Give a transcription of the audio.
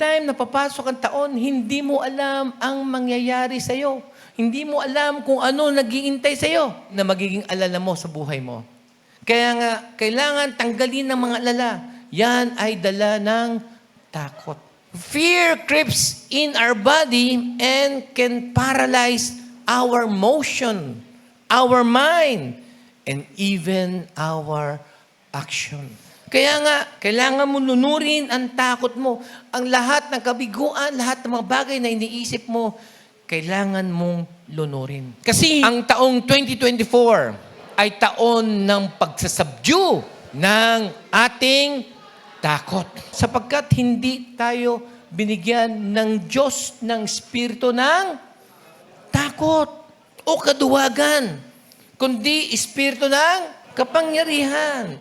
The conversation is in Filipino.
time na papasok ang taon, hindi mo alam ang mangyayari sa'yo. Hindi mo alam kung ano nag-iintay sa'yo na magiging alala mo sa buhay mo. Kaya nga, kailangan tanggalin ng mga alala. Yan ay dala ng takot. Fear creeps in our body and can paralyze our motion, our mind, and even our action. Kaya nga, kailangan mo lunurin ang takot mo. Ang lahat ng kabiguan, lahat ng mga bagay na iniisip mo, kailangan mong lunurin. Kasi ang taong 2024 ay taon ng pagsasubdue ng ating takot. Sapagkat hindi tayo binigyan ng Diyos ng espiritu ng takot o kaduwagan, kundi espiritu ng kapangyarihan,